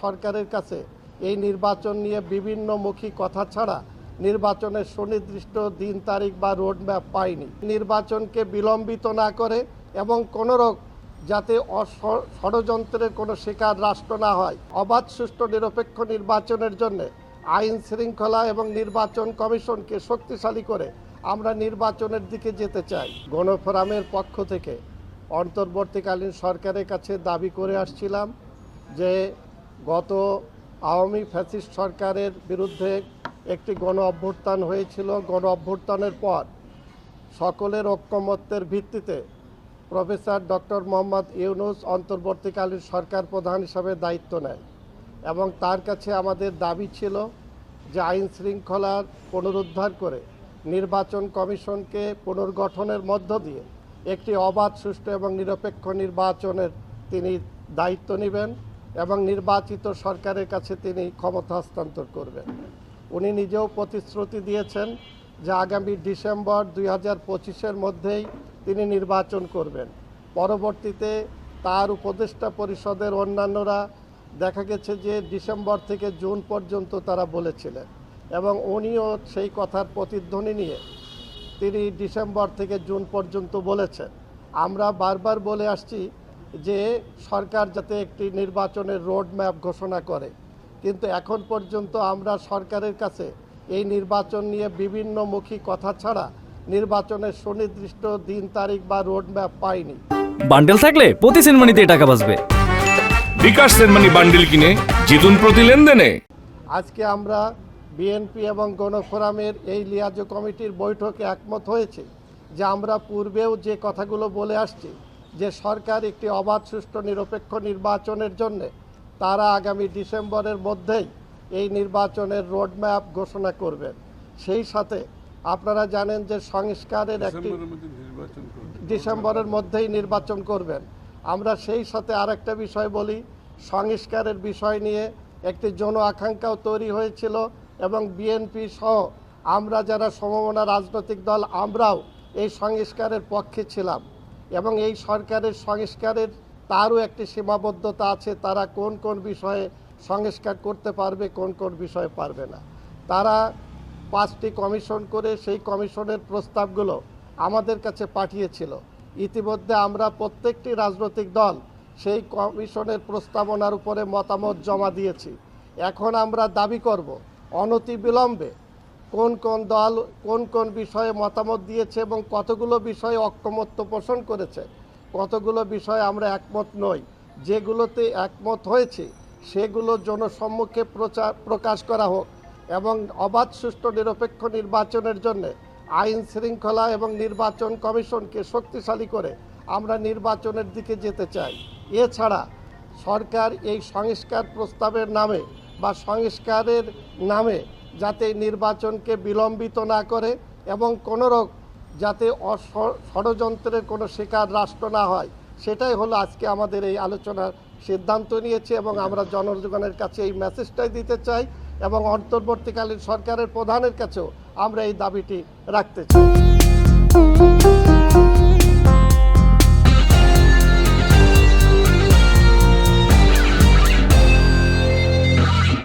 সরকারের কাছে এই নির্বাচন নিয়ে বিভিন্নমুখী কথা ছাড়া নির্বাচনের সুনির্দিষ্ট দিন তারিখ বা রোডম্যাপ পায়নি। নির্বাচনকে বিলম্বিত না করে এবং কোনোরকম যাতে ষড়যন্ত্রের কোনো শিকার রাষ্ট্র না হয়, অবাধ সুষ্ঠু নিরপেক্ষ নির্বাচনের জন্য আইন শৃঙ্খলা এবং নির্বাচন কমিশনকে শক্তিশালী করে আমরা নির্বাচনের দিকে যেতে চাই। গণফোরামের পক্ষ থেকে অন্তর্বর্তীকালীন সরকারের কাছে দাবি করে আসছিলাম যে গত আওয়ামী ফ্যাসিস্ট সরকারের বিরুদ্ধে একটি গণ অভ্যুত্থান হয়েছিল। গণ অভ্যুত্থানের পর সকলের ঐকমত্যের ভিত্তিতে প্রফেসর ডক্টর মোহাম্মদ ইউনূস অন্তর্বর্তীকালীন সরকার প্রধান হিসাবে দায়িত্ব নেয় এবং তার কাছে আমাদের দাবি ছিল যে আইন শৃঙ্খলার পুনরুদ্ধার করে নির্বাচন কমিশনকে পুনর্গঠনের মধ্য দিয়ে একটি অবাধ সুষ্ঠু এবং নিরপেক্ষ নির্বাচনের তিনি দায়িত্ব নেবেন এবং নির্বাচিত সরকারের কাছে তিনি ক্ষমতা হস্তান্তর করবেন। উনি নিজেও প্রতিশ্রুতি দিয়েছেন যে আগামী ডিসেম্বর 2025-এর মধ্যেই তিনি নির্বাচন করবেন। পরবর্তীতে তার উপদেষ্টা পরিষদের অন্যান্যরা দেখা গেছে যে ডিসেম্বর থেকে জুন পর্যন্ত তারা বলেছিলেন এবং উনিও সেই কথার প্রতিধ্বনি নিয়ে তিনি ডিসেম্বর থেকে জুন পর্যন্ত বলেছেন। আমরা বারবার বলে আসছি যে সরকার যাতে একটি নির্বাচনের রোডম্যাপ ঘোষণা করে, কিন্তু এখন পর্যন্ত আমরা সরকারের কাছে এই নির্বাচন নিয়ে বিভিন্নমুখী কথা ছাড়া নির্বাচনের সুনির্দিষ্ট দিন তারিখ বা রোডম্যাপ পাইনি। বান্ডেল থাকলে প্রতি সেনমানিতে টাকা বাঁচবে। বিকাশ সেনমানি বান্ডেল কিনে জিতুন প্রতি লেনদেনে। আজকে আমরা বিএনপি এবং গণফোরামের এই লিয়াজ কমিটির বৈঠকে একমত হয়েছে যে আমরা পূর্বেও যে কথাগুলো বলে আসছি যে সরকার একটি অবাধ সুষ্ঠু নিরপেক্ষ নির্বাচনের জন্য তারা আগামী ডিসেম্বরের মধ্যেই এই নির্বাচনের রোডম্যাপ ঘোষণা করবেন। সেই সাথে আপনারা জানেন যে সংস্কারের একটি ডিসেম্বরের মধ্যেই নির্বাচন করবেন। আমরা সেই সাথে আরেকটা বিষয় বলি, সংস্কারের বিষয় নিয়ে একটি জন আকাঙ্ক্ষাও তৈরি হয়েছিল এবং বিএনপি সহ আমরা যারা সমমনা রাজনৈতিক দল আমরাও এই সংস্কারের পক্ষে ছিলাম এবং এই সরকারের সংস্কারের তারও একটি সীমাবদ্ধতা আছে, তারা কোন কোন বিষয়ে সংস্কার করতে পারবে, কোন কোন বিষয়ে পারবে না। তারা 5টি কমিশন করে সেই কমিশনের প্রস্তাবগুলো আমাদের কাছে পাঠিয়েছিল। ইতিমধ্যে আমরা প্রত্যেকটি রাজনৈতিক দল সেই কমিশনের প্রস্তাবনার উপরে মতামত জমা দিয়েছি। এখন আমরা দাবি করব অনতিবিলম্বে কোন কোন দল কোন কোন বিষয়ে মতামত দিয়েছে এবং কতগুলো বিষয়ে ঐকমত্য পোষণ করেছে, কতগুলো বিষয়ে আমরা একমত নই, যেগুলোতে একমত হয়েছে সেগুলো জনসম্মুখে প্রকাশ করা হোক এবং অবাধ সুষ্ঠু নিরপেক্ষ নির্বাচনের জন্য আইন শৃঙ্খলা এবং নির্বাচন কমিশনকে শক্তিশালী করে আমরা নির্বাচনের দিকে যেতে চাই। এছাড়া সরকার এই সংস্কার প্রস্তাবের নামে বা সংস্কারের নামে যাতে নির্বাচনকে বিলম্বিত না করে এবং কোনোরকম যাতে ষড়যন্ত্রের কোনো শিকার রাষ্ট্র না হয়, সেটাই হলো আজকে আমাদের এই আলোচনার সিদ্ধান্ত নিয়েছে এবং আমরা জনগণের কাছে এই মেসেজটাই দিতে চাই এবং অন্তর্বর্তীকালীন সরকারের প্রধানের কাছেও আমরা এই দাবিটি রাখতে চাই।